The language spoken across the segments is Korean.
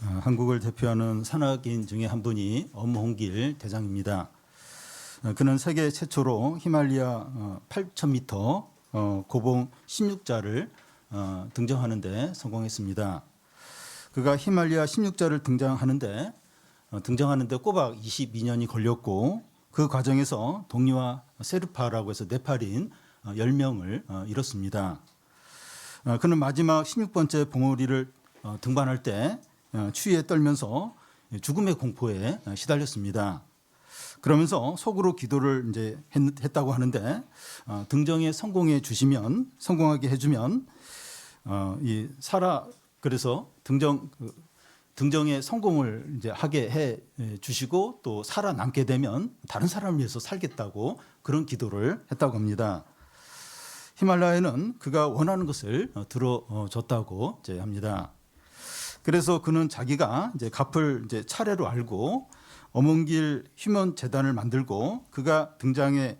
한국을 대표하는 산악인 중에 한 분이 엄홍길 대장입니다. 그는 세계 최초로 히말리아 8,000m 고봉 16자를 등정하는 데 성공했습니다. 그가 히말리아 16자를 등정하는데 꼬박 22년이 걸렸고, 그 과정에서 동리와 세르파라고 해서 네팔인 10명을 잃었습니다. 그는 마지막 16번째 봉우리를 등반할 때 추위에 떨면서 죽음의 공포에 시달렸습니다. 그러면서 속으로 기도를 이제 했다고 하는데, 등정에 성공하게 해주면 그래서 등정에 성공을 이제 하게 해 주시고, 또 살아남게 되면 다른 사람을 위해서 살겠다고 그런 기도를 했다고 합니다. 히말라야는 그가 원하는 것을 들어줬다고 이제 합니다. 그래서 그는 자기가 이제 갚을 이제 차례로 알고 엄홍길 휴먼 재단을 만들고, 그가 등장에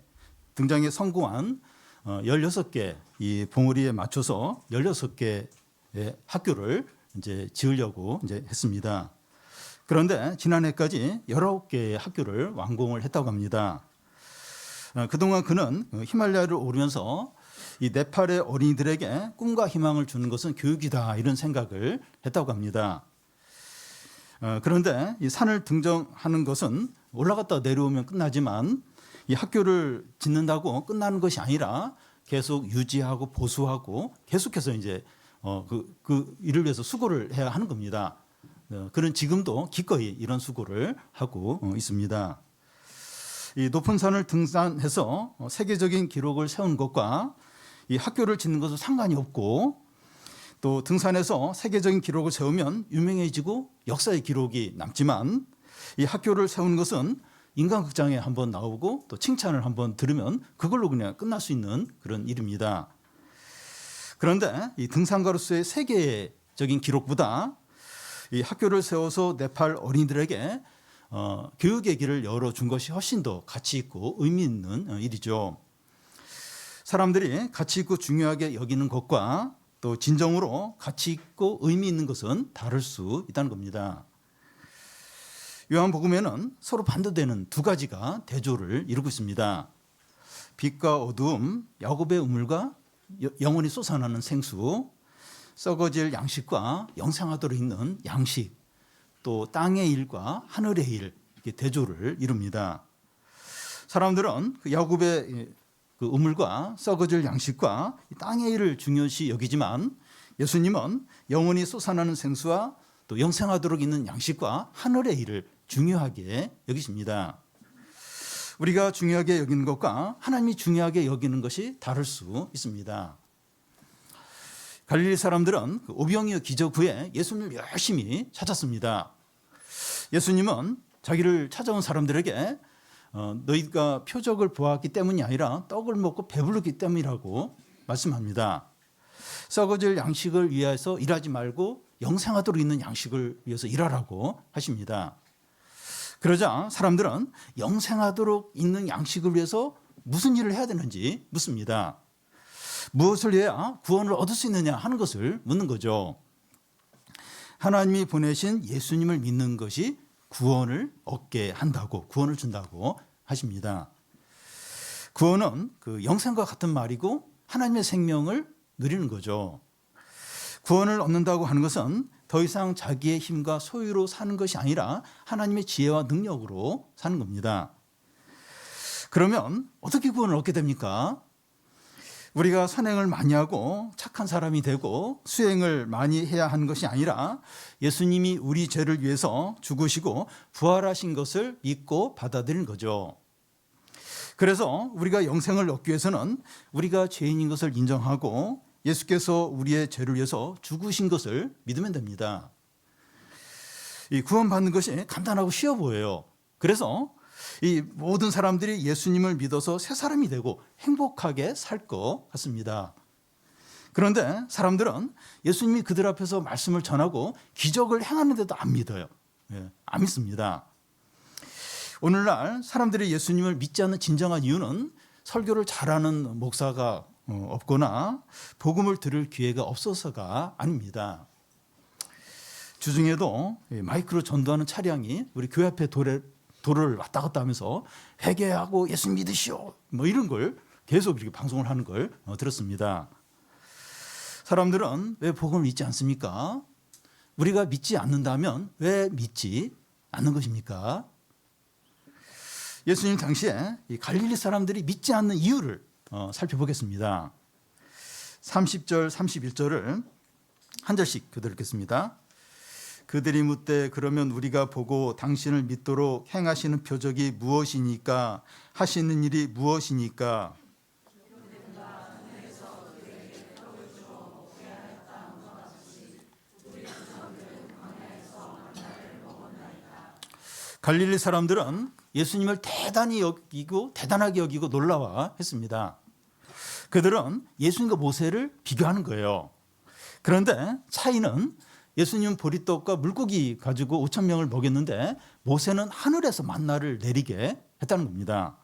성공한 16개 이 봉우리에 맞춰서 16개의 학교를 이제 지으려고 이제 했습니다. 그런데 지난해까지 19개의 학교를 완공을 했다고 합니다. 그동안 그는 히말라야를 오르면서 이 네팔의 어린이들에게 꿈과 희망을 주는 것은 교육이다, 이런 생각을 했다고 합니다. 그런데 이 산을 등정하는 것은 올라갔다 내려오면 끝나지만, 이 학교를 짓는다고 끝나는 것이 아니라 계속 유지하고 보수하고 계속해서 이제 그 일을 위해서 수고를 해야 하는 겁니다. 그는 지금도 기꺼이 이런 수고를 하고 있습니다. 이 높은 산을 등산해서 세계적인 기록을 세운 것과 이 학교를 짓는 것은 상관이 없고, 또 등산해서 세계적인 기록을 세우면 유명해지고 역사의 기록이 남지만, 이 학교를 세우는 것은 인간극장에 한번 나오고 또 칭찬을 한번 들으면 그걸로 그냥 끝날 수 있는 그런 일입니다. 그런데 이 등산가로서의 세계적인 기록보다 이 학교를 세워서 네팔 어린이들에게 교육의 길을 열어준 것이 훨씬 더 가치 있고 의미 있는 일이죠. 사람들이 가치 있고 중요하게 여기는 것과 또 진정으로 가치 있고 의미 있는 것은 다를 수 있다는 겁니다. 요한복음에는 서로 반대되는 두 가지가 대조를 이루고 있습니다. 빛과 어두움, 야곱의 우물과 영원히 솟아나는 생수, 썩어질 양식과 영생하도록 있는 양식, 또 땅의 일과 하늘의 일, 이렇게 대조를 이룹니다. 사람들은 그 야곱의 그 우물과 썩어질 양식과 땅의 일을 중요시 여기지만, 예수님은 영원히 솟아나는 생수와 또 영생하도록 있는 양식과 하늘의 일을 중요하게 여기십니다. 우리가 중요하게 여기는 것과 하나님이 중요하게 여기는 것이 다를 수 있습니다. 갈릴리 사람들은 오병이어 기적 후에 예수님을 열심히 찾았습니다. 예수님은 자기를 찾아온 사람들에게 너희가 표적을 보았기 때문이 아니라 떡을 먹고 배부르기 때문이라고 말씀합니다. 썩어질 양식을 위해서 일하지 말고 영생하도록 있는 양식을 위해서 일하라고 하십니다. 그러자 사람들은 영생하도록 있는 양식을 위해서 무슨 일을 해야 되는지 묻습니다. 무엇을 해야 구원을 얻을 수 있느냐 하는 것을 묻는 거죠. 하나님이 보내신 예수님을 믿는 것이 구원을 얻게 한다고, 구원을 준다고 하십니다. 구원은 그 영생과 같은 말이고 하나님의 생명을 누리는 거죠. 구원을 얻는다고 하는 것은 더 이상 자기의 힘과 소유로 사는 것이 아니라 하나님의 지혜와 능력으로 사는 겁니다. 그러면 어떻게 구원을 얻게 됩니까? 우리가 선행을 많이 하고 착한 사람이 되고 수행을 많이 해야 하는 것이 아니라, 예수님이 우리 죄를 위해서 죽으시고 부활하신 것을 믿고 받아들이는 거죠. 그래서 우리가 영생을 얻기 위해서는 우리가 죄인인 것을 인정하고 예수께서 우리의 죄를 위해서 죽으신 것을 믿으면 됩니다. 이 구원받는 것이 간단하고 쉬워 보여요. 그래서 이 모든 사람들이 예수님을 믿어서 새 사람이 되고 행복하게 살 것 같습니다. 그런데 사람들은 예수님이 그들 앞에서 말씀을 전하고 기적을 행하는데도 안 믿어요. 안 믿습니다. 오늘날 사람들이 예수님을 믿지 않는 진정한 이유는 설교를 잘하는 목사가 없거나 복음을 들을 기회가 없어서가 아닙니다. 주중에도 마이크로 전도하는 차량이 우리 교회 앞에 도로를 왔다 갔다 하면서 회개하고 예수 믿으시오 뭐 이런 걸 계속 이렇게 방송을 하는 걸 들었습니다. 사람들은 왜 복음을 믿지 않습니까? 우리가 믿지 않는다면 왜 믿지 않는 것입니까? 예수님 당시에 이 갈릴리 사람들이 믿지 않는 이유를 살펴보겠습니다. 30절 31절을 한 절씩 교독 읽겠습니다. 그들이 묻되 그러면 우리가 보고 당신을 믿도록 행하시는 표적이 무엇이니까 하시는 일이 무엇이니까 갈릴리 사람들은 예수님을 대단하게 여기고 놀라워 했습니다. 그들은 예수님과 모세를 비교하는 거예요. 그런데 차이는 예수님은 보리떡과 물고기 가지고 5천 명을 먹였는데 모세는 하늘에서 만나를 내리게 했다는 겁니다.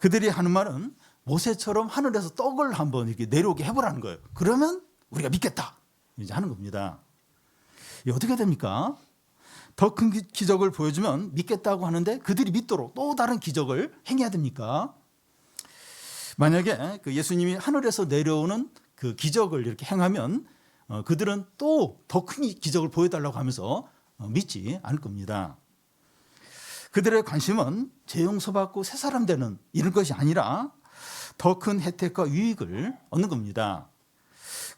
그들이 하는 말은 모세처럼 하늘에서 떡을 한번 이렇게 내려오게 해보라는 거예요. 그러면 우리가 믿겠다 이제 하는 겁니다. 이게 어떻게 됩니까? 더 큰 기적을 보여주면 믿겠다고 하는데 그들이 믿도록 또 다른 기적을 행해야 됩니까? 만약에 그 예수님이 하늘에서 내려오는 그 기적을 이렇게 행하면 그들은 또 더 큰 기적을 보여달라고 하면서 믿지 않을 겁니다. 그들의 관심은 재용서받고 새 사람 되는 이런 것이 아니라 더 큰 혜택과 유익을 얻는 겁니다.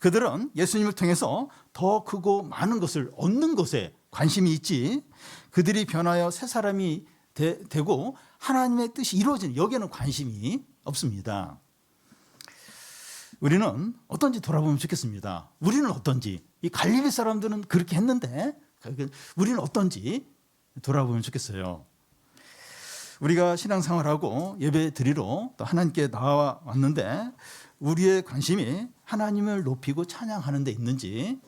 그들은 예수님을 통해서 더 크고 많은 것을 얻는 것에 관심이 있지 그들이 변하여 새 사람이 되고 하나님의 뜻이 이루어지는 여기에는 관심이 없습니다. 우리는 어떤지 돌아보면 좋겠습니다. 우리는 어떤지 이 갈릴리 사람들은 그렇게 했는데 우리는 어떤지 돌아보면 좋겠어요. 우리가 신앙생활하고 예배 드리러 또 하나님께 나와 왔는데 우리의 관심이 하나님을 높이고 찬양하는 데 있는지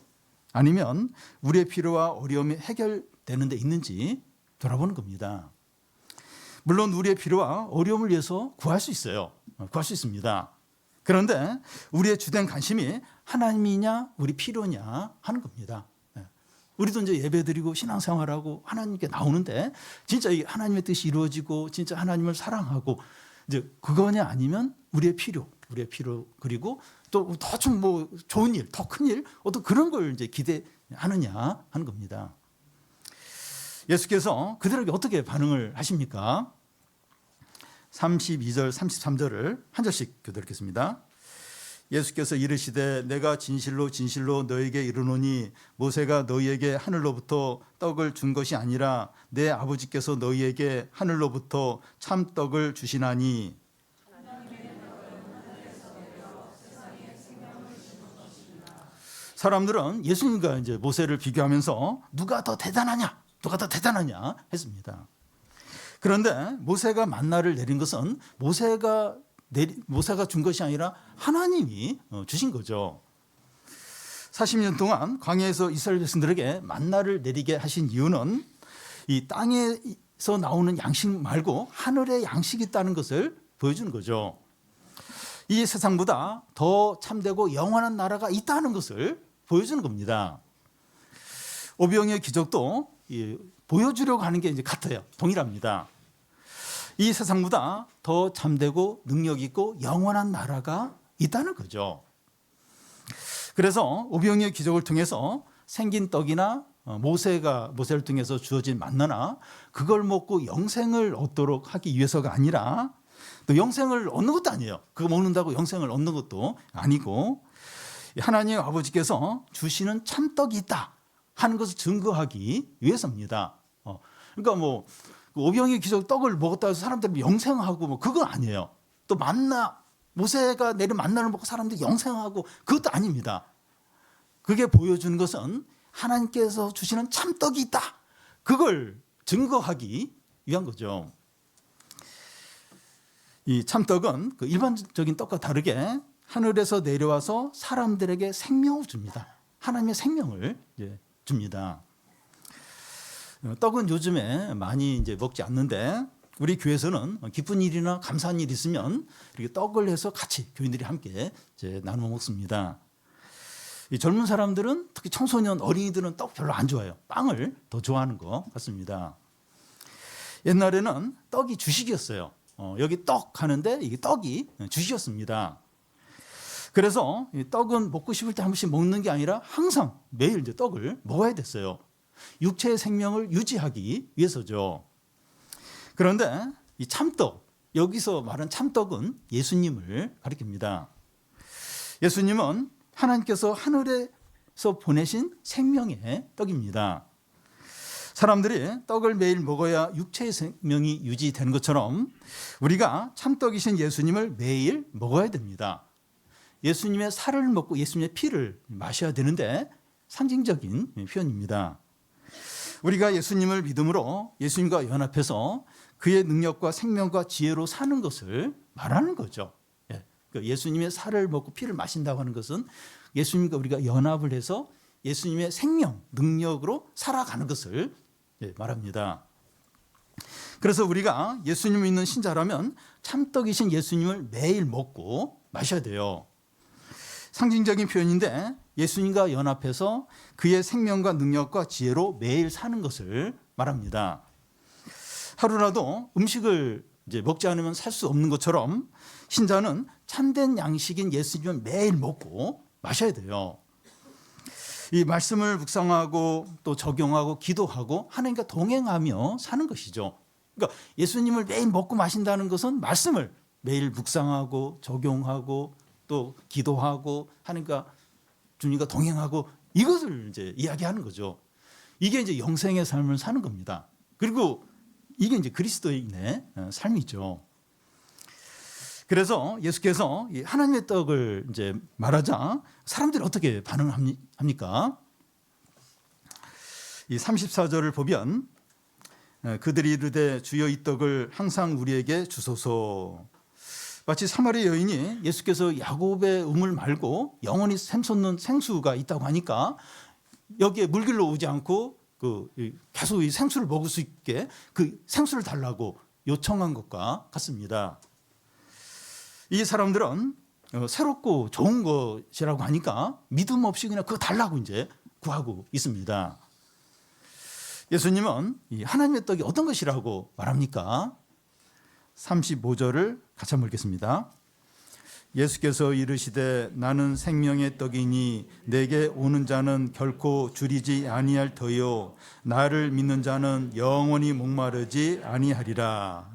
아니면 우리의 필요와 어려움이 해결되는 데 있는지 돌아보는 겁니다. 물론 우리의 필요와 어려움을 위해서 구할 수 있어요. 구할 수 있습니다. 그런데 우리의 주된 관심이 하나님이냐 우리 필요냐 하는 겁니다. 우리도 이제 예배드리고 신앙생활하고 하나님께 나오는데 진짜 이 하나님의 뜻이 이루어지고 진짜 하나님을 사랑하고 이제 그거냐 아니면 우리의 필요 그리고 또 더 좀 뭐 좋은 일, 더 큰 일 어떤 그런 걸 이제 기대하느냐 하는 겁니다. 예수께서 그들에게 어떻게 반응을 하십니까? 32절 33절을 한 절씩 교독 읽겠습니다. 예수께서 이르시되 내가 진실로 진실로 너에게 이르노니 모세가 너희에게 하늘로부터 떡을 준 것이 아니라 내 아버지께서 너희에게 하늘로부터 참떡을 주시나니 사람들은 예수님과 이제 모세를 비교하면서 누가 더 대단하냐 했습니다. 그런데 모세가 만나를 내린 것은 모세가 준 것이 아니라 하나님이 주신 거죠. 40년 동안 광야에서 이스라엘 백성들에게 만나를 내리게 하신 이유는 이 땅에서 나오는 양식 말고 하늘의 양식이 있다는 것을 보여주는 거죠. 이 세상보다 더 참되고 영원한 나라가 있다는 것을 보여주는 겁니다. 오병이의 기적도 보여주려고 하는 게 이제 같아요. 동일합니다. 이 세상보다 더 참되고 능력 있고 영원한 나라가 있다는 거죠. 그래서 오병이의 기적을 통해서 생긴 떡이나 모세를 통해서 주어진 만나나 그걸 먹고 영생을 얻도록 하기 위해서가 아니라 또 영생을 얻는 것도 아니에요. 그거 먹는다고 영생을 얻는 것도 아니고 하나님 아버지께서 주시는 참떡이 있다 하는 것을 증거하기 위해서입니다. 그러니까 뭐 오병이의 기적 떡을 먹었다 해서 사람들이 영생하고 뭐 그건 아니에요. 또 만나 모세가 내린 만나를 먹고 사람들이 영생하고 그것도 아닙니다. 그게 보여주는 것은 하나님께서 주시는 참떡이 있다. 그걸 증거하기 위한 거죠. 이 참떡은 그 일반적인 떡과 다르게 하늘에서 내려와서 사람들에게 생명을 줍니다. 하나님의 생명을 줍니다. 떡은 요즘에 많이 이제 먹지 않는데 우리 교회에서는 기쁜 일이나 감사한 일이 있으면 이렇게 떡을 해서 같이 교인들이 함께 이제 나눠 먹습니다. 이 젊은 사람들은 특히 청소년 어린이들은 떡 별로 안 좋아해요. 빵을 더 좋아하는 것 같습니다. 옛날에는 떡이 주식이었어요. 여기 떡 하는데 이게 떡이 주식이었습니다. 그래서 이 떡은 먹고 싶을 때 한 번씩 먹는 게 아니라 항상 매일 이제 떡을 먹어야 됐어요. 육체의 생명을 유지하기 위해서죠. 그런데 이 참떡, 여기서 말한 참떡은 예수님을 가리킵니다. 예수님은 하나님께서 하늘에서 보내신 생명의 떡입니다. 사람들이 떡을 매일 먹어야 육체의 생명이 유지되는 것처럼 우리가 참떡이신 예수님을 매일 먹어야 됩니다. 예수님의 살을 먹고 예수님의 피를 마셔야 되는데 상징적인 표현입니다. 우리가 예수님을 믿음으로 예수님과 연합해서 그의 능력과 생명과 지혜로 사는 것을 말하는 거죠. 예수님의 살을 먹고 피를 마신다고 하는 것은 예수님과 우리가 연합을 해서 예수님의 생명, 능력으로 살아가는 것을 말합니다. 그래서 우리가 예수님을 믿는 신자라면 참떡이신 예수님을 매일 먹고 마셔야 돼요. 상징적인 표현인데 예수님과 연합해서 그의 생명과 능력과 지혜로 매일 사는 것을 말합니다. 하루라도 음식을 이제 먹지 않으면 살 수 없는 것처럼 신자는 참된 양식인 예수님을 매일 먹고 마셔야 돼요. 이 말씀을 묵상하고 또 적용하고 기도하고 하나님과 동행하며 사는 것이죠. 그러니까 예수님을 매일 먹고 마신다는 것은 말씀을 매일 묵상하고 적용하고 또 기도하고 하나님과 주님과 동행하고 이것을 이제 이야기하는 거죠. 이게 이제 영생의 삶을 사는 겁니다. 그리고 이게 이제 그리스도인의 삶이죠. 그래서 예수께서 하나님의 떡을 이제 말하자 사람들이 어떻게 반응합니까? 이 34절을 보면 그들이 이르되 주여 이 떡을 항상 우리에게 주소서. 마치 사마리아 여인이 예수께서 야곱의 우물 말고 영원히 샘솟는 생수가 있다고 하니까 여기에 물길로 오지 않고 계속 이 생수를 먹을 수 있게 그 생수를 달라고 요청한 것과 같습니다. 이 사람들은 새롭고 좋은 것이라고 하니까 믿음 없이 그냥 그거 달라고 이제 구하고 있습니다. 예수님은 이 하나님의 떡이 어떤 것이라고 말합니까? 35절을 같이 한번 읽겠습니다. 예수께서 이르시되 나는 생명의 떡이니 내게 오는 자는 결코 줄이지 아니할 터요 나를 믿는 자는 영원히 목마르지 아니하리라.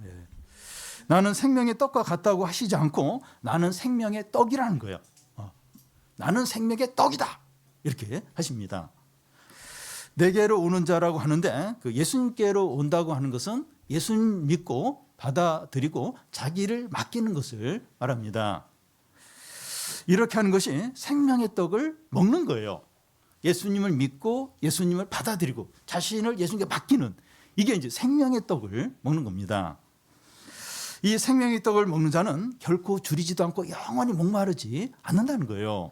나는 생명의 떡과 같다고 하시지 않고 나는 생명의 떡이라는 거예요. 나는 생명의 떡이다 이렇게 하십니다. 내게로 오는 자라고 하는데 그 예수님께로 온다고 하는 것은 예수님 믿고 받아들이고 자기를 맡기는 것을 말합니다. 이렇게 하는 것이 생명의 떡을 먹는 거예요. 예수님을 믿고 예수님을 받아들이고 자신을 예수님께 맡기는 이게 이제 생명의 떡을 먹는 겁니다. 이 생명의 떡을 먹는 자는 결코 줄이지도 않고 영원히 목마르지 않는다는 거예요.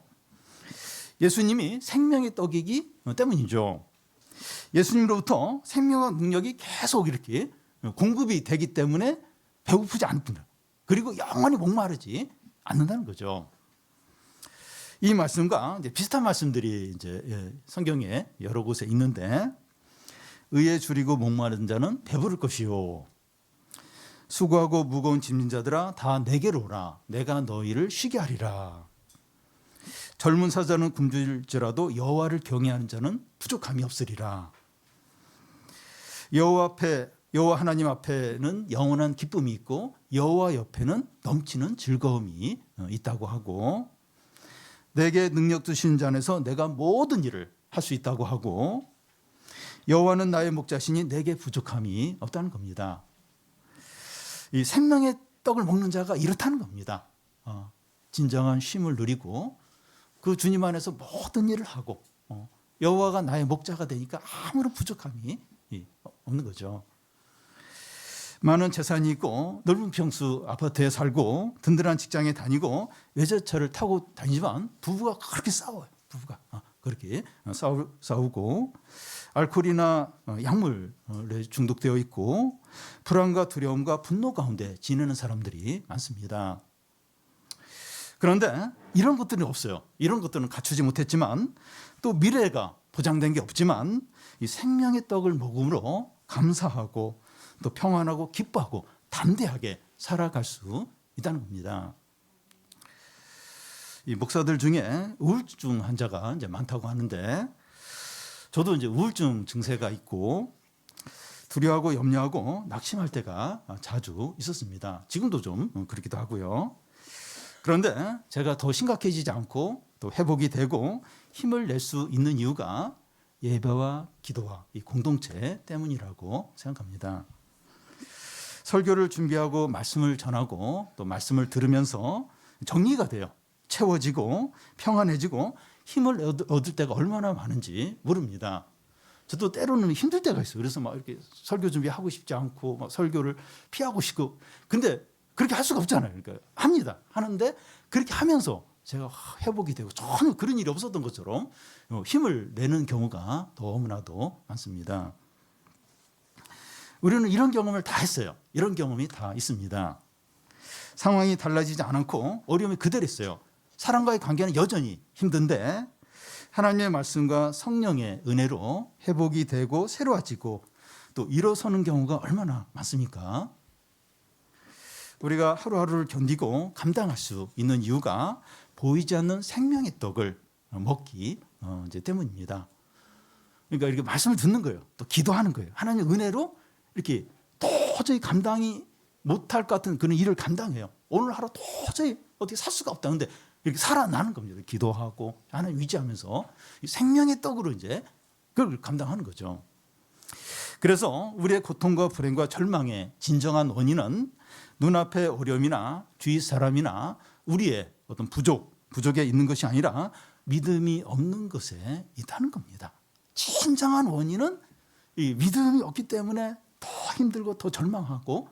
예수님이 생명의 떡이기 때문이죠. 예수님으로부터 생명과 능력이 계속 이렇게 공급이 되기 때문에 배고프지 않습니다. 그리고 영원히 목마르지 않는다는 거죠. 이 말씀과 이제 비슷한 말씀들이 이제 성경에 여러 곳에 있는데 의에 줄이고 목마른 자는 배부를 것이요 수고하고 무거운 짐진 자들아 다 내게로 오라 내가 너희를 쉬게 하리라. 젊은 사자는 굶주릴지라도 여호와를 경외하는 자는 부족함이 없으리라. 여호와 하나님 앞에는 영원한 기쁨이 있고 여호와 옆에는 넘치는 즐거움이 있다고 하고 내게 능력 주신 자 안에서 내가 모든 일을 할 수 있다고 하고 여호와는 나의 목자시니 내게 부족함이 없다는 겁니다. 이 생명의 떡을 먹는 자가 이렇다는 겁니다. 진정한 쉼을 누리고 그 주님 안에서 모든 일을 하고 여호와가 나의 목자가 되니까 아무런 부족함이 없는 거죠. 많은 재산이 있고 넓은 평수 아파트에 살고 든든한 직장에 다니고 외제차를 타고 다니지만 부부가 그렇게 싸워요. 부부가 그렇게 싸우고 알코올이나 약물에 중독되어 있고 불안과 두려움과 분노 가운데 지내는 사람들이 많습니다. 그런데 이런 것들은 없어요. 이런 것들은 갖추지 못했지만 또 미래가 보장된 게 없지만 이 생명의 떡을 먹음으로 감사하고 또 평안하고 기뻐하고 담대하게 살아갈 수 있다는 겁니다. 이 목사들 중에 우울증 환자가 이제 많다고 하는데 저도 이제 우울증 증세가 있고 두려워하고 염려하고 낙심할 때가 자주 있었습니다. 지금도 좀 그렇기도 하고요. 그런데 제가 더 심각해지지 않고 또 회복이 되고 힘을 낼 수 있는 이유가 예배와 기도와 이 공동체 때문이라고 생각합니다. 설교를 준비하고 말씀을 전하고 또 말씀을 들으면서 정리가 돼요. 채워지고 평안해지고 힘을 얻을 때가 얼마나 많은지 모릅니다. 저도 때로는 힘들 때가 있어요. 그래서 막 이렇게 설교 준비하고 싶지 않고 막 설교를 피하고 싶고, 근데 그렇게 할 수가 없잖아요. 그러니까 합니다. 하는데 그렇게 하면서 제가 회복이 되고 전혀 그런 일이 없었던 것처럼 힘을 내는 경우가 너무나도 많습니다. 우리는 이런 경험을 다 했어요. 이런 경험이 다 있습니다. 상황이 달라지지 않고 어려움이 그대로 있어요. 사람과의 관계는 여전히 힘든데 하나님의 말씀과 성령의 은혜로 회복이 되고 새로워지고 또 일어서는 경우가 얼마나 많습니까? 우리가 하루하루를 견디고 감당할 수 있는 이유가 보이지 않는 생명의 떡을 먹기 때문입니다. 그러니까 이렇게 말씀을 듣는 거예요. 또 기도하는 거예요. 하나님의 은혜로 이렇게 도저히 감당이 못할 것 같은 그런 일을 감당해요. 오늘 하루 도저히 어떻게 살 수가 없다. 근데 이렇게 살아나는 겁니다. 기도하고 하나님 위지하면서 생명의 떡으로 이제 그걸 감당하는 거죠. 그래서 우리의 고통과 불행과 절망의 진정한 원인은 눈앞의 어려움이나 주위 사람이나 우리의 어떤 부족에 있는 것이 아니라 믿음이 없는 것에 있다는 겁니다. 진정한 원인은 이 믿음이 없기 때문에 더 힘들고 더 절망하고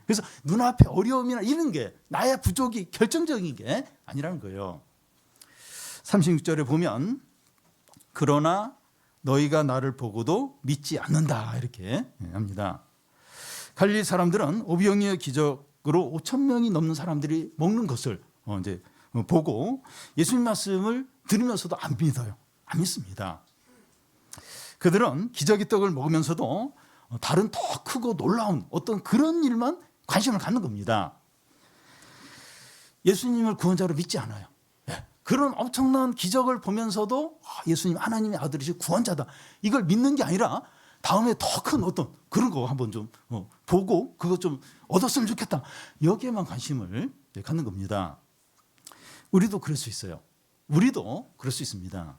그래서 눈앞에 어려움이나 이런 게 나의 부족이 결정적인 게 아니라는 거예요. 36절에 보면 그러나 너희가 나를 보고도 믿지 않는다 이렇게 합니다. 갈릴리 사람들은 오병이의 기적으로 5천 명이 넘는 사람들이 먹는 것을 보고 예수님 말씀을 들으면서도 안 믿어요. 안 믿습니다. 그들은 기적의 떡을 먹으면서도 다른 더 크고 놀라운 어떤 그런 일만 관심을 갖는 겁니다. 예수님을 구원자로 믿지 않아요. 그런 엄청난 기적을 보면서도 예수님 하나님의 아들이시 구원자다. 이걸 믿는 게 아니라 다음에 더 큰 어떤 그런 거 한번 좀 보고 그거 좀 얻었으면 좋겠다. 여기에만 관심을 갖는 겁니다. 우리도 그럴 수 있어요. 우리도 그럴 수 있습니다.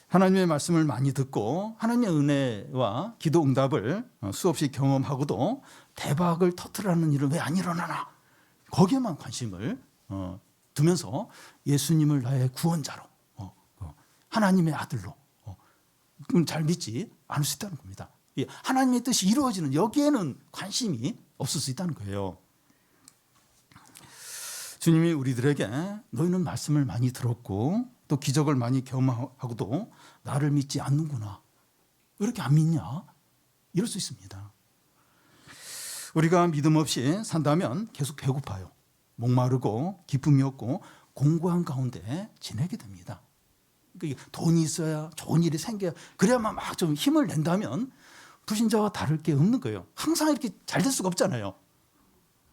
하나님의 말씀을 많이 듣고 하나님의 은혜와 기도 응답을 수없이 경험하고도 대박을 터뜨리는 일은 왜 안 일어나나? 거기에만 관심을 두면서 예수님을 나의 구원자로 하나님의 아들로 잘 믿지 않을 수 있다는 겁니다. 하나님의 뜻이 이루어지는 여기에는 관심이 없을 수 있다는 거예요. 주님이 우리들에게 너희는 말씀을 많이 들었고 또 기적을 많이 경험하고도 나를 믿지 않는구나. 왜 이렇게 안 믿냐? 이럴 수 있습니다. 우리가 믿음 없이 산다면 계속 배고파요. 목마르고 기쁨이 없고 공고한 가운데 지내게 됩니다. 그러니까 돈이 있어야 좋은 일이 생겨야 그래야만 막 좀 힘을 낸다면 불신자와 다를 게 없는 거예요. 항상 이렇게 잘 될 수가 없잖아요.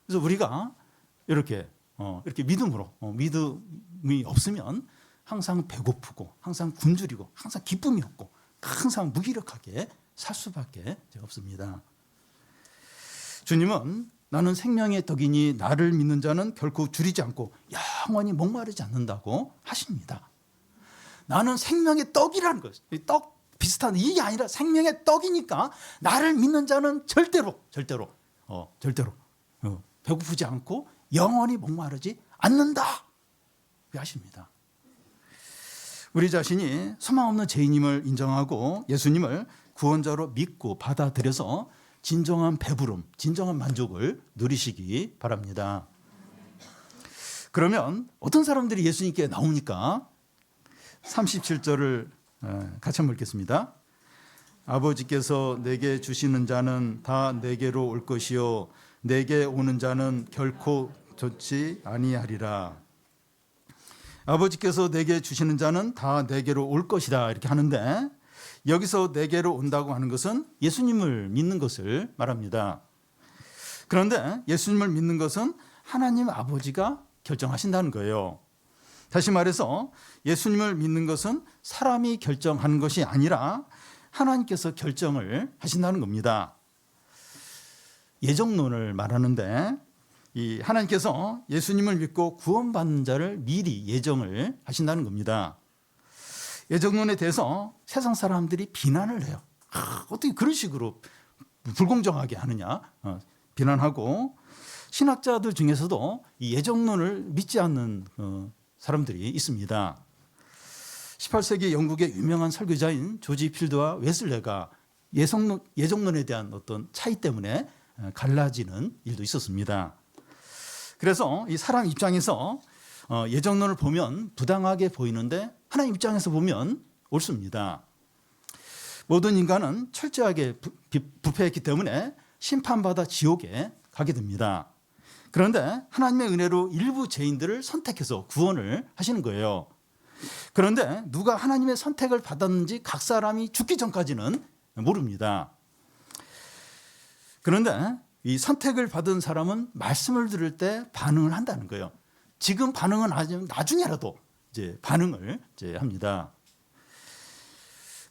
그래서 우리가 이렇게 믿음으로 믿음이 없으면 항상 배고프고 항상 굶주리고 항상 기쁨이 없고 항상 무기력하게 살 수밖에 없습니다. 주님은 나는 생명의 떡이니 나를 믿는 자는 결코 줄이지 않고 영원히 목마르지 않는다고 하십니다. 나는 생명의 떡이라는 거예요. 떡 비슷한 이게 아니라 생명의 떡이니까 나를 믿는 자는 절대로 배고프지 않고 영원히 목마르지 않는다. 하십니다. 우리 자신이 소망 없는 죄인임을 인정하고 예수님을 구원자로 믿고 받아들여서 진정한 배부름, 진정한 만족을 누리시기 바랍니다. 그러면 어떤 사람들이 예수님께 나오니까 37절을 같이 한번 읽겠습니다. 아버지께서 내게 주시는 자는 다 내게로 올 것이요 내게 오는 자는 결코 좋지 아니하리라. 아버지께서 내게 주시는 자는 다 내게로 올 것이다 이렇게 하는데, 여기서 내게로 온다고 하는 것은 예수님을 믿는 것을 말합니다. 그런데 예수님을 믿는 것은 하나님 아버지가 결정하신다는 거예요. 다시 말해서 예수님을 믿는 것은 사람이 결정하는 것이 아니라 하나님께서 결정을 하신다는 겁니다. 예정론을 말하는데, 이 하나님께서 예수님을 믿고 구원받는 자를 미리 예정을 하신다는 겁니다. 예정론에 대해서 세상 사람들이 비난을 해요. 어떻게 그런 식으로 불공정하게 하느냐 비난하고, 신학자들 중에서도 이 예정론을 믿지 않는 사람들이 있습니다. 18세기 영국의 유명한 설교자인 조지 필드와 웨슬레가 예정론에 대한 어떤 차이 때문에 갈라지는 일도 있었습니다. 그래서 이 사람 입장에서 예정론을 보면 부당하게 보이는데 하나님 입장에서 보면 옳습니다. 모든 인간은 철저하게 부패했기 때문에 심판받아 지옥에 가게 됩니다. 그런데 하나님의 은혜로 일부 죄인들을 선택해서 구원을 하시는 거예요. 그런데 누가 하나님의 선택을 받았는지 각 사람이 죽기 전까지는 모릅니다. 그런데 이 선택을 받은 사람은 말씀을 들을 때 반응을 한다는 거예요. 지금 반응은 아니면 나중에라도 이제 반응을 합니다.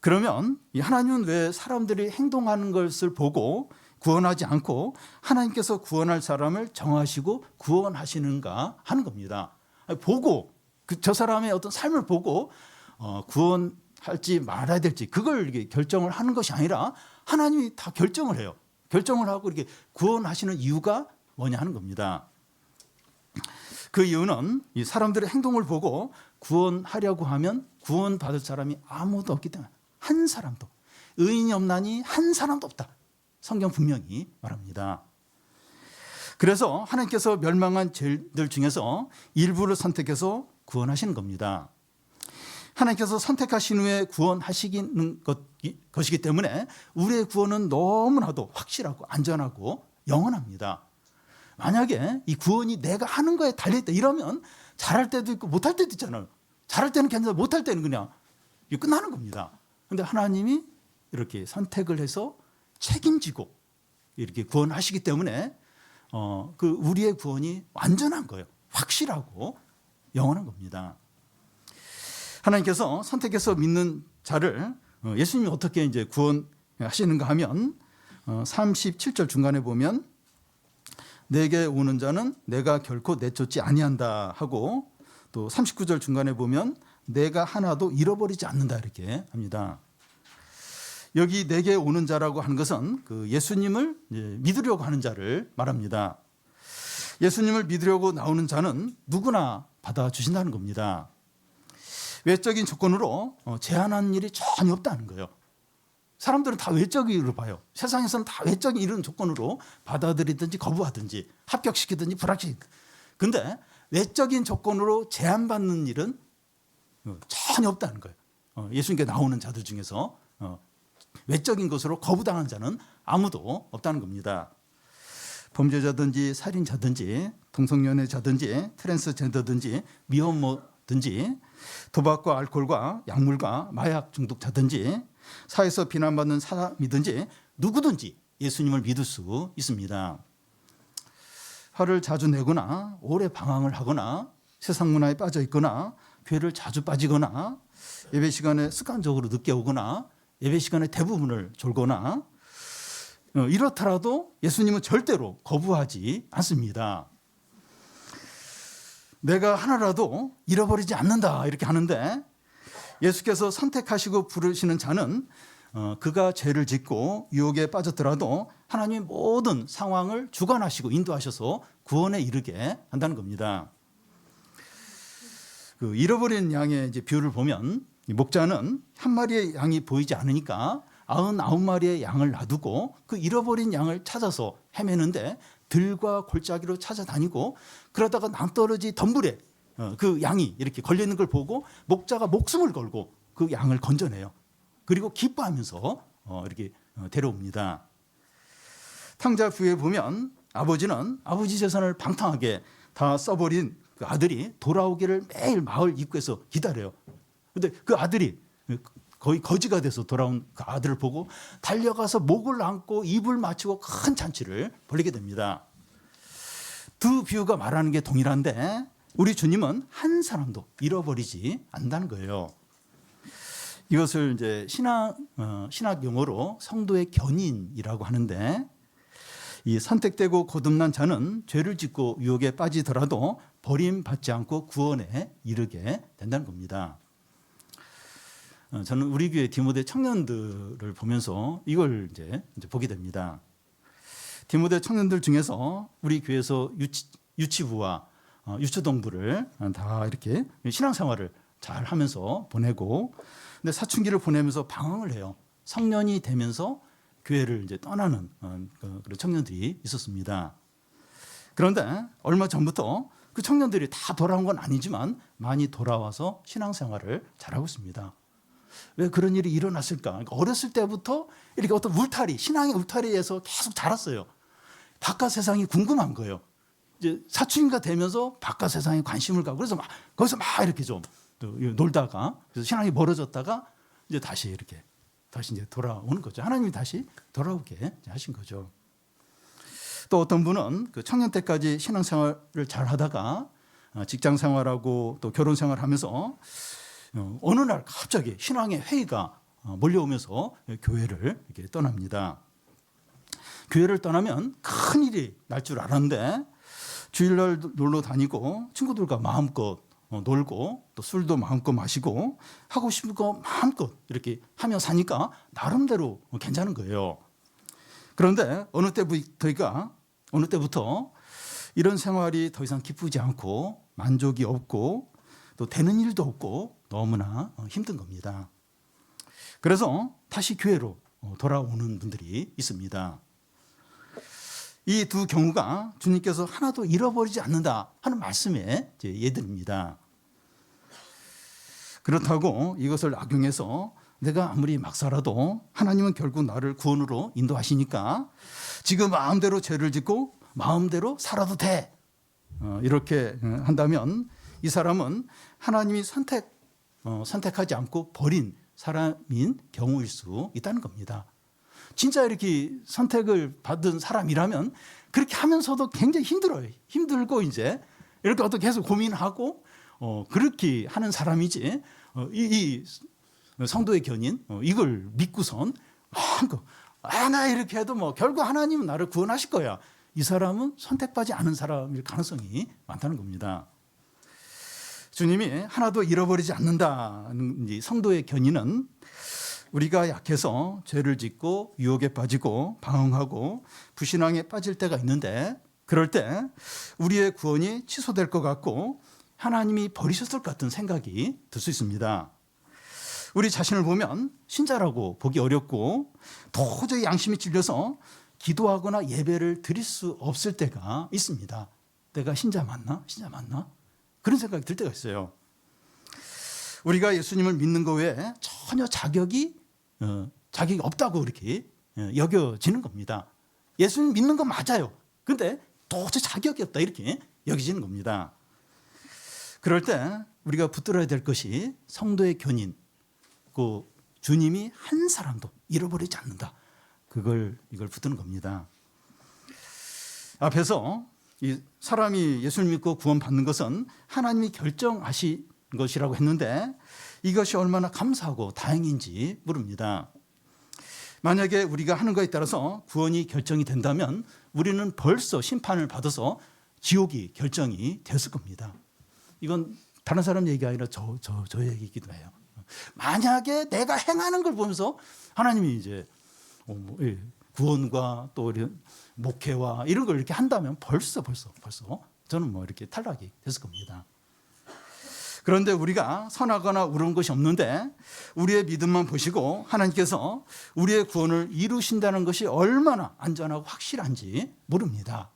그러면 이 하나님은 왜 사람들이 행동하는 것을 보고 구원하지 않고 하나님께서 구원할 사람을 정하시고 구원하시는가 하는 겁니다. 보고 저 사람의 어떤 삶을 보고 구원할지 말아야 될지 그걸 이렇게 결정을 하는 것이 아니라 하나님이 다 결정을 해요. 결정을 하고 이렇게 구원하시는 이유가 뭐냐 하는 겁니다. 그 이유는 이 사람들의 행동을 보고 구원하려고 하면 구원받을 사람이 아무도 없기 때문에, 한 사람도, 의인이 없나니 한 사람도 없다. 성경 분명히 말합니다. 그래서 하나님께서 멸망한 죄들 중에서 일부를 선택해서 구원하시는 겁니다. 하나님께서 선택하신 후에 구원하시는 것이기 때문에 우리의 구원은 너무나도 확실하고 안전하고 영원합니다. 만약에 이 구원이 내가 하는 거에 달려있다 이러면 잘할 때도 있고 못할 때도 있잖아요. 잘할 때는 괜찮아, 못할 때는 그냥 끝나는 겁니다. 그런데 하나님이 이렇게 선택을 해서 책임지고 이렇게 구원하시기 때문에 그 우리의 구원이 완전한 거예요. 확실하고 영원한 겁니다. 하나님께서 선택해서 믿는 자를 예수님이 어떻게 이제 구원하시는가 하면 37절 중간에 보면 내게 오는 자는 내가 결코 내쫓지 아니한다 하고, 또 39절 중간에 보면 내가 하나도 잃어버리지 않는다 이렇게 합니다. 여기 내게 오는 자라고 하는 것은 그 예수님을 믿으려고 하는 자를 말합니다. 예수님을 믿으려고 나오는 자는 누구나 받아주신다는 겁니다. 외적인 조건으로 제한하는 일이 전혀 없다는 거예요. 사람들은 다 외적으로 봐요. 세상에서는 다 외적인 이런 조건으로 받아들이든지 거부하든지 합격시키든지 불합격. 근데 외적인 조건으로 제한받는 일은 전혀 없다는 거예요. 예수님께 나오는 자들 중에서 외적인 것으로 거부당한 자는 아무도 없다는 겁니다. 범죄자든지 살인자든지 동성연애자든지 트랜스젠더든지 미혼모든지 도박과 알코올과 약물과 마약 중독자든지 사회에서 비난받는 사람이든지 누구든지 예수님을 믿을 수 있습니다. 화를 자주 내거나 오래 방황을 하거나 세상 문화에 빠져 있거나 교회를 자주 빠지거나 예배 시간에 습관적으로 늦게 오거나 예배 시간에 대부분을 졸거나 이렇더라도 예수님은 절대로 거부하지 않습니다. 내가 하나라도 잃어버리지 않는다 이렇게 하는데, 예수께서 선택하시고 부르시는 자는 그가 죄를 짓고 유혹에 빠졌더라도 하나님의 모든 상황을 주관하시고 인도하셔서 구원에 이르게 한다는 겁니다. 그 잃어버린 양의 이제 비유를 보면 목자는 한 마리의 양이 보이지 않으니까 99마리의 양을 놔두고 그 잃어버린 양을 찾아서 헤매는데 들과 골짜기로 찾아다니고, 그러다가 낭떠러지 덤불에 그 양이 이렇게 걸려있는 걸 보고 목자가 목숨을 걸고 그 양을 건져내요. 그리고 기뻐하면서 이렇게 데려옵니다. 탕자 부에 보면 아버지는 아버지 재산을 방탕하게 다 써버린 그 아들이 돌아오기를 매일 마을 입구에서 기다려요. 근데 그 아들이 거의 거지가 돼서 돌아온 그 아들을 보고 달려가서 목을 안고 입을 맞추고 큰 잔치를 벌이게 됩니다. 두 비유가 말하는 게 동일한데 우리 주님은 한 사람도 잃어버리지 않는다는 거예요. 이것을 이제 신학 용어로 성도의 견인이라고 하는데, 이 선택되고 거듭난 자는 죄를 짓고 유혹에 빠지더라도 버림받지 않고 구원에 이르게 된다는 겁니다. 저는 우리 교회 디모데 청년들을 보면서 이걸 이제 보게 됩니다. 디모데 청년들 중에서 우리 교회에서 유치부와 유초동부를 다 이렇게 신앙생활을 잘 하면서 보내고, 근데 사춘기를 보내면서 방황을 해요. 성년이 되면서 교회를 이제 떠나는 그런 청년들이 있었습니다. 그런데 얼마 전부터 그 청년들이 다 돌아온 건 아니지만 많이 돌아와서 신앙생활을 잘하고 있습니다. 왜 그런 일이 일어났을까? 그러니까 어렸을 때부터 이렇게 어떤 울타리, 신앙의 울타리에서 계속 자랐어요. 바깥 세상이 궁금한 거예요. 이제 사춘기가 되면서 바깥 세상에 관심을 갖고, 그래서 거기서 막 이렇게 좀 놀다가, 그래서 신앙이 멀어졌다가 이제 다시 이제 돌아오는 거죠. 하나님이 다시 돌아오게 하신 거죠. 또 어떤 분은 그 청년 때까지 신앙생활을 잘 하다가 직장 생활하고 또 결혼 생활하면서 어느 날 갑자기 신앙의 회의가 몰려오면서 교회를 이렇게 떠납니다. 교회를 떠나면 큰 일이 날 줄 알았는데 주일날 놀러 다니고 친구들과 마음껏 놀고 또 술도 마음껏 마시고 하고 싶은 거 마음껏 이렇게 하며 사니까 나름대로 괜찮은 거예요. 그런데 어느 때부터 이런 생활이 더 이상 기쁘지 않고 만족이 없고 또 되는 일도 없고 너무나 힘든 겁니다. 그래서 다시 교회로 돌아오는 분들이 있습니다. 이 두 경우가 주님께서 하나도 잃어버리지 않는다 하는 말씀에 예들입니다. 그렇다고 이것을 악용해서 내가 아무리 막 살아도 하나님은 결국 나를 구원으로 인도하시니까 지금 마음대로 죄를 짓고 마음대로 살아도 돼, 이렇게 한다면 이 사람은 하나님이 선택하지 않고 버린 사람인 경우일 수 있다는 겁니다. 진짜 이렇게 선택을 받은 사람이라면 그렇게 하면서도 굉장히 힘들어요. 힘들고 이제 이렇게 어떻게 계속 고민하고 그렇게 하는 사람이지, 이 성도의 견인 이걸 믿고선 나 이렇게 해도 뭐 결국 하나님은 나를 구원하실 거야, 이 사람은 선택받지 않은 사람일 가능성이 많다는 겁니다. 주님이 하나도 잃어버리지 않는다는 이 성도의 견인은 우리가 약해서 죄를 짓고 유혹에 빠지고 방황하고 불신앙에 빠질 때가 있는데, 그럴 때 우리의 구원이 취소될 것 같고 하나님이 버리셨을 것 같은 생각이 들 수 있습니다. 우리 자신을 보면 신자라고 보기 어렵고 도저히 양심이 찔려서 기도하거나 예배를 드릴 수 없을 때가 있습니다. 내가 신자 맞나? 그런 생각이 들 때가 있어요. 우리가 예수님을 믿는 것 외에 전혀 자격이 없다고 이렇게 여겨지는 겁니다. 예수님 믿는 건 맞아요. 그런데 도저히 자격이 없다 이렇게 여겨지는 겁니다. 그럴 때 우리가 붙들어야 될 것이 성도의 견인, 그 주님이 한 사람도 잃어버리지 않는다, 이걸 붙드는 겁니다. 앞에서 이 사람이 예수를 믿고 구원받는 것은 하나님이 결정하신 것이라고 했는데 이것이 얼마나 감사하고 다행인지 물읍니다. 만약에 우리가 하는 것에 따라서 구원이 결정이 된다면 우리는 벌써 심판을 받아서 지옥이 결정이 됐을 겁니다. 이건 다른 사람 얘기가 아니라 저 얘기이기도 해요. 만약에 내가 행하는 걸 보면서 하나님이 이제 구원과 또 목회와 이런 걸 이렇게 한다면 벌써 저는 뭐 이렇게 탈락이 됐을 겁니다. 그런데 우리가 선하거나 우러운 것이 없는데 우리의 믿음만 보시고 하나님께서 우리의 구원을 이루신다는 것이 얼마나 안전하고 확실한지 모릅니다.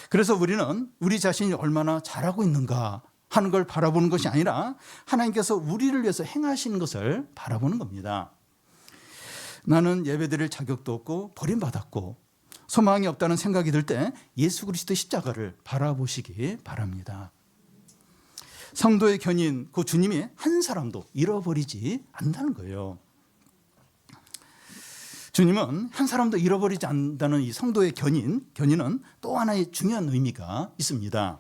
그래서 우리는 우리 자신이 얼마나 잘하고 있는가 하는 걸 바라보는 것이 아니라 하나님께서 우리를 위해서 행하시는 것을 바라보는 겁니다. 나는 예배드릴 자격도 없고 버림받았고 소망이 없다는 생각이 들 때 예수 그리스도의 십자가를 바라보시기 바랍니다. 성도의 견인, 그 주님이 한 사람도 잃어버리지 않는다는 거예요. 주님은 한 사람도 잃어버리지 않는다는 이 성도의 견인은 또 하나의 중요한 의미가 있습니다.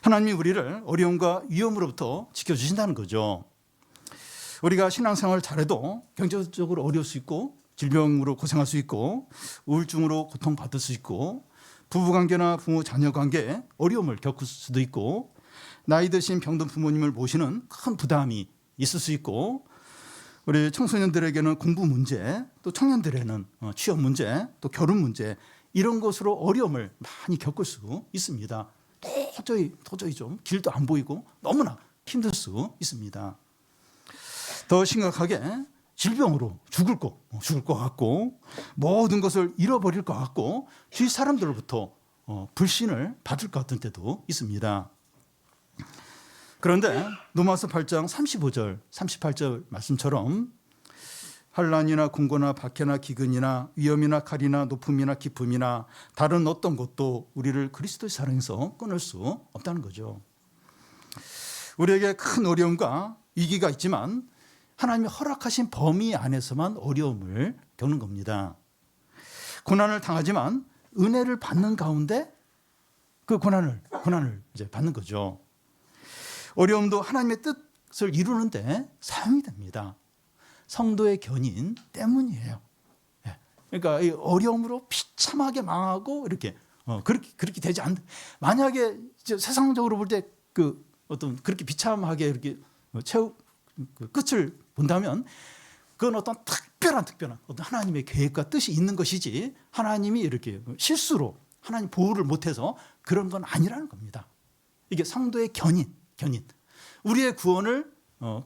하나님이 우리를 어려움과 위험으로부터 지켜주신다는 거죠. 우리가 신앙생활을 잘해도 경제적으로 어려울 수 있고, 질병으로 고생할 수 있고, 우울증으로 고통받을 수 있고, 부부관계나 부모 자녀 관계에 어려움을 겪을 수도 있고, 나이 드신 병든 부모님을 모시는 큰 부담이 있을 수 있고, 우리 청소년들에게는 공부 문제, 또 청년들에는 취업 문제, 또 결혼 문제, 이런 것으로 어려움을 많이 겪을 수 있습니다. 도저히 좀 길도 안 보이고 너무나 힘들 수 있습니다. 더 심각하게 질병으로 죽을 것 같고, 모든 것을 잃어버릴 것 같고, 주위 사람들로부터 불신을 받을 것 같은 때도 있습니다. 그런데 로마서 8장 35절, 38절 말씀처럼 환난이나 공고나 박해나 기근이나 위험이나 칼이나 높음이나 깊음이나 다른 어떤 것도 우리를 그리스도의 사랑에서 끊을 수 없다는 거죠. 우리에게 큰 어려움과 위기가 있지만 하나님이 허락하신 범위 안에서만 어려움을 겪는 겁니다. 고난을 당하지만 은혜를 받는 가운데 그 고난을 이제 받는 거죠. 어려움도 하나님의 뜻을 이루는데 사용이 됩니다. 성도의 견인 때문이에요. 그러니까 이 어려움으로 비참하게 망하고 이렇게 그렇게 되지 않는. 만약에 세상적으로 볼 때 그 어떤 그렇게 비참하게 이렇게 그 끝을 본다면 그건 어떤 특별한 어떤 하나님의 계획과 뜻이 있는 것이지, 하나님이 이렇게 실수로 하나님 보호를 못해서 그런 건 아니라는 겁니다. 이게 성도의 견인. 우리의 구원을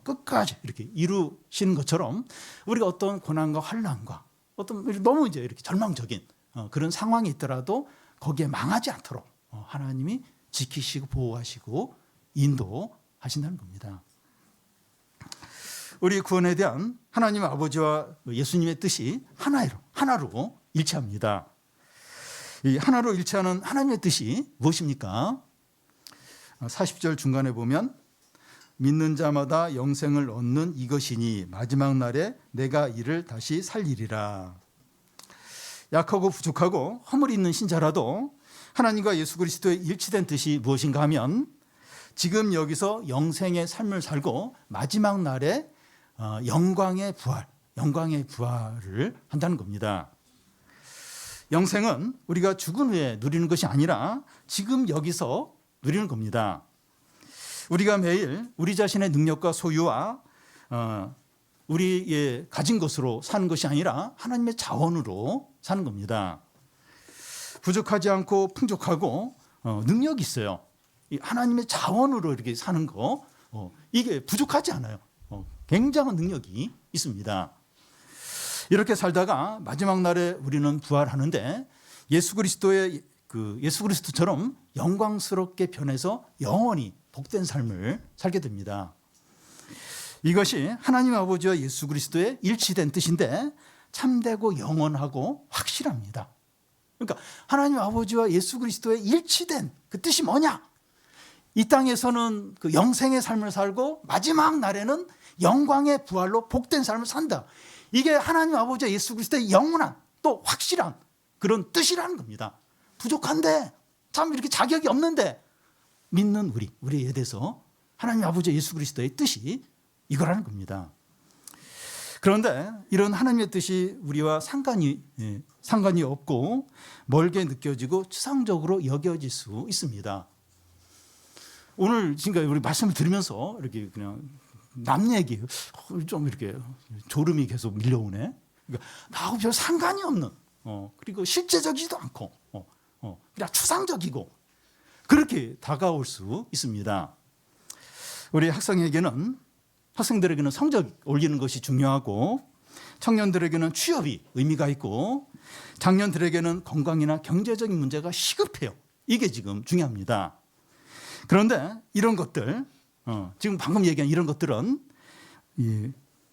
끝까지 이렇게 이루시는 것처럼 우리가 어떤 고난과 환난과 어떤 너무 이제 이렇게 절망적인 그런 상황이 있더라도 거기에 망하지 않도록 하나님이 지키시고 보호하시고 인도하신다는 겁니다. 우리 구원에 대한 하나님 아버지와 예수님의 뜻이 하나로 일치합니다. 이 하나로 일치하는 하나님의 뜻이 무엇입니까? 40절 중간에 보면 믿는 자마다 영생을 얻는 이것이니 마지막 날에 내가 이를 다시 살리리라. 약하고 부족하고 허물이 있는 신자라도 하나님과 예수 그리스도의 일치된 뜻이 무엇인가 하면 지금 여기서 영생의 삶을 살고 마지막 날에 영광의 부활을 한다는 겁니다. 영생은 우리가 죽은 후에 누리는 것이 아니라 지금 여기서 누리는 겁니다. 우리가 매일 우리 자신의 능력과 소유와 우리의 가진 것으로 사는 것이 아니라 하나님의 자원으로 사는 겁니다. 부족하지 않고 풍족하고 능력이 있어요. 하나님의 자원으로 이렇게 사는 거, 이게 부족하지 않아요. 굉장한 능력이 있습니다. 이렇게 살다가 마지막 날에 우리는 부활하는데 예수 그리스도처럼 영광스럽게 변해서 영원히 복된 삶을 살게 됩니다. 이것이 하나님 아버지와 예수 그리스도의 일치된 뜻인데 참되고 영원하고 확실합니다. 그러니까 하나님 아버지와 예수 그리스도의 일치된 그 뜻이 뭐냐? 이 땅에서는 그 영생의 삶을 살고 마지막 날에는 영광의 부활로 복된 삶을 산다. 이게 하나님 아버지와 예수 그리스도의 영원한 또 확실한 그런 뜻이라는 겁니다. 부족한데 참 이렇게 자격이 없는데 믿는 우리에 대해서 하나님 아버지 예수 그리스도의 뜻이 이거라는 겁니다. 그런데 이런 하나님의 뜻이 우리와 상관이 없고 멀게 느껴지고 추상적으로 여겨질 수 있습니다. 오늘 지금까지 우리 말씀을 들으면서 이렇게 그냥 남 얘기 좀 이렇게 졸음이 계속 밀려오네. 그러니까 나하고 별 상관이 없는 그리고 실제적이지도 않고 그냥 추상적이고 그렇게 다가올 수 있습니다. 우리 학생들에게는 성적 올리는 것이 중요하고 청년들에게는 취업이 의미가 있고 장년들에게는 건강이나 경제적인 문제가 시급해요. 이게 지금 중요합니다. 그런데 이런 것들, 지금 방금 얘기한 이런 것들은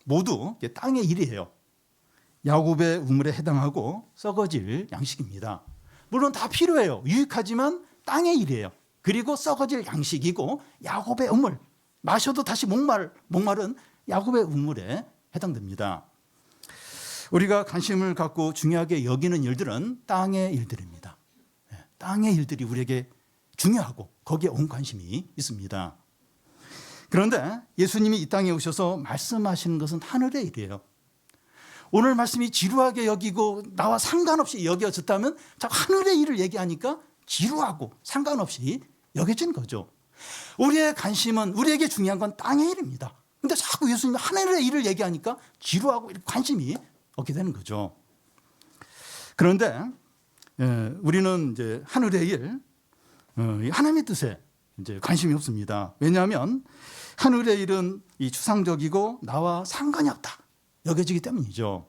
모두 땅의 일이에요. 야곱의 우물에 해당하고 썩어질 양식입니다. 물론 다 필요해요. 유익하지만 땅의 일이에요. 그리고 썩어질 양식이고 야곱의 우물, 마셔도 다시 목마른 야곱의 우물에 해당됩니다. 우리가 관심을 갖고 중요하게 여기는 일들은 땅의 일들입니다. 땅의 일들이 우리에게 중요하고 거기에 온 관심이 있습니다. 그런데 예수님이 이 땅에 오셔서 말씀하시는 것은 하늘의 일이에요. 오늘 말씀이 지루하게 여기고 나와 상관없이 여겨졌다면 자꾸 하늘의 일을 얘기하니까 지루하고 상관없이 여겨진 거죠. 우리의 관심은, 우리에게 중요한 건 땅의 일입니다. 근데 자꾸 예수님이 하늘의 일을 얘기하니까 지루하고 관심이 없게 되는 거죠. 그런데 우리는 이제 하늘의 일, 하나님의 뜻에 이제 관심이 없습니다. 왜냐하면 하늘의 일은 이 추상적이고 나와 상관이 없다 여겨지기 때문이죠.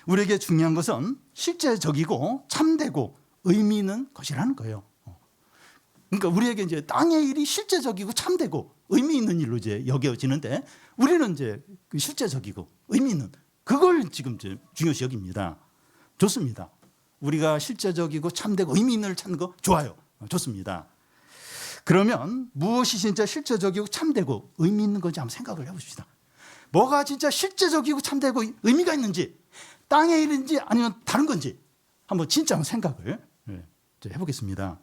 우리에게 중요한 것은 실제적이고 참되고 의미 있는 것이라는 거예요. 그러니까 우리에게 이제 땅의 일이 실제적이고 참되고 의미 있는 일로 이제 여겨지는데 우리는 이제 그 실제적이고 의미 있는 그걸 지금 이제 중요시 여깁니다. 좋습니다. 우리가 실제적이고 참되고 의미 있는 걸 찾는 거 좋아요. 좋습니다. 그러면 무엇이 진짜 실제적이고 참되고 의미 있는 건지 한번 생각을 해봅시다. 뭐가 진짜 실제적이고 참되고 의미가 있는지, 땅의 일인지 아니면 다른 건지 한번 진짜 한번 생각을 해보겠습니다.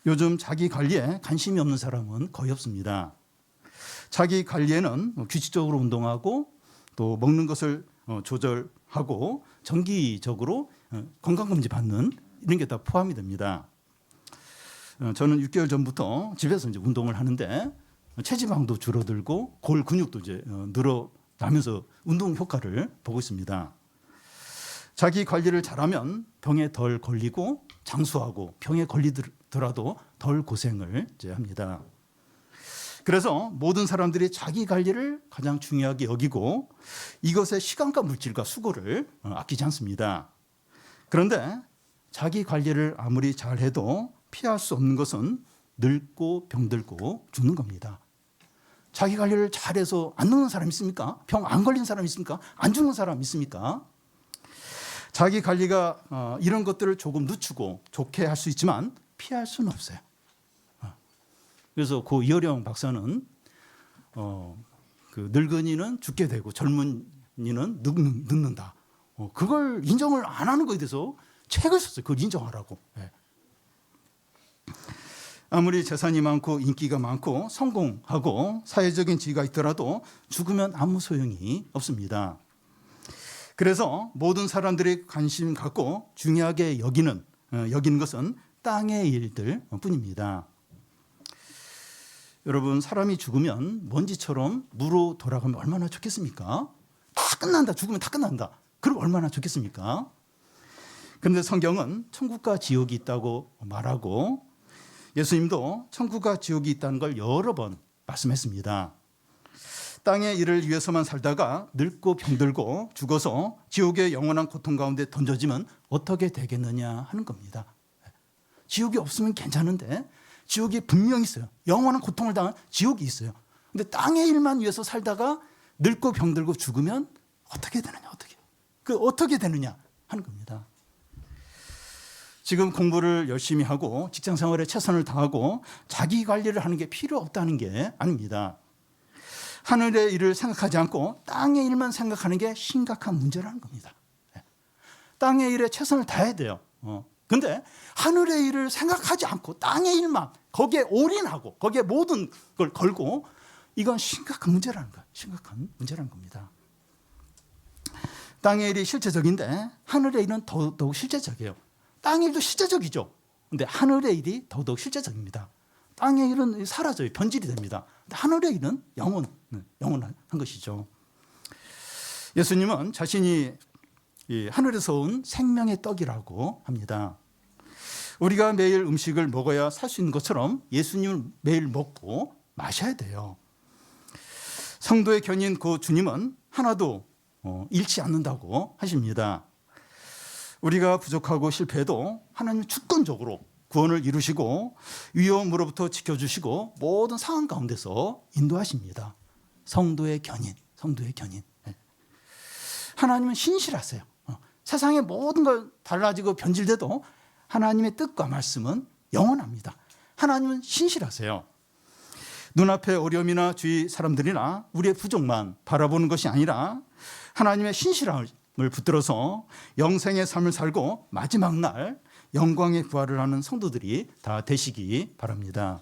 요즘 자기 관리에 관심이 없는 사람은 거의 없습니다. 자기 관리에는 규칙적으로 운동하고 또 먹는 것을 조절하고 정기적으로 건강검진 받는 이런 게 다 포함이 됩니다. 저는 6개월 전부터 집에서 이제 운동을 하는데 체지방도 줄어들고 골 근육도 이제 늘어나면서 운동 효과를 보고 있습니다. 자기 관리를 잘하면 병에 덜 걸리고 장수하고 병에 걸리더라도 덜 고생을 이제 합니다. 그래서 모든 사람들이 자기 관리를 가장 중요하게 여기고 이것에 시간과 물질과 수고를 아끼지 않습니다. 그런데 자기 관리를 아무리 잘해도 피할 수 없는 것은 늙고 병들고 죽는 겁니다. 자기 관리를 잘해서 안 늙는 사람 있습니까? 병 안 걸린 사람 있습니까? 안 죽는 사람 있습니까? 자기 관리가 이런 것들을 조금 늦추고 좋게 할 수 있지만 피할 수는 없어요. 그래서 고 이어령 박사는 그 늙은이는 죽게 되고 젊은이는 늙는다. 그걸 인정을 안 하는 것에 대해서 책을 썼어요. 그걸 인정하라고. 아무리 재산이 많고 인기가 많고 성공하고 사회적인 지위가 있더라도 죽으면 아무 소용이 없습니다. 그래서 모든 사람들이 관심 갖고 중요하게 여기는 것은 땅의 일들 뿐입니다. 여러분, 사람이 죽으면 먼지처럼 무로 돌아가면 얼마나 좋겠습니까? 다 끝난다. 죽으면 다 끝난다. 그럼 얼마나 좋겠습니까? 그런데 성경은 천국과 지옥이 있다고 말하고 예수님도 천국과 지옥이 있다는 걸 여러 번 말씀했습니다. 땅의 일을 위해서만 살다가 늙고 병들고 죽어서 지옥의 영원한 고통 가운데 던져지면 어떻게 되겠느냐 하는 겁니다. 지옥이 없으면 괜찮은데 지옥이 분명히 있어요. 영원한 고통을 당한 지옥이 있어요. 근데 땅의 일만 위해서 살다가 늙고 병들고 죽으면 어떻게 되느냐, 어떻게 되느냐 하는 겁니다. 지금 공부를 열심히 하고 직장 생활에 최선을 다하고 자기 관리를 하는 게 필요 없다는 게 아닙니다. 하늘의 일을 생각하지 않고 땅의 일만 생각하는 게 심각한 문제라는 겁니다. 땅의 일에 최선을 다해야 돼요. 근데 하늘의 일을 생각하지 않고 땅의 일만 거기에 올인하고 거기에 모든 걸 걸고 이건 심각한 문제라는 거예요. 심각한 문제라는 겁니다. 땅의 일이 실제적인데 하늘의 일은 더욱 실제적이에요. 땅의 일도 실제적이죠. 근데 하늘의 일이 더더욱 실제적입니다. 땅의 일은 사라져요. 변질이 됩니다. 근데 하늘의 일은 영원한 것이죠. 예수님은 자신이 이 하늘에서 온 생명의 떡이라고 합니다. 우리가 매일 음식을 먹어야 살 수 있는 것처럼 예수님을 매일 먹고 마셔야 돼요. 성도의 견인 그 주님은 하나도 잃지 않는다고 하십니다. 우리가 부족하고 실패해도 하나님은 주권적으로 구원을 이루시고 위험으로부터 지켜주시고 모든 상황 가운데서 인도하십니다. 성도의 견인. 하나님은 신실하세요. 세상의 모든 걸 달라지고 변질돼도 하나님의 뜻과 말씀은 영원합니다. 하나님은 신실하세요. 눈앞의 어려움이나 주위 사람들이나 우리의 부족만 바라보는 것이 아니라 하나님의 신실함을 붙들어서 영생의 삶을 살고 마지막 날 영광의 부활을 하는 성도들이 다 되시기 바랍니다.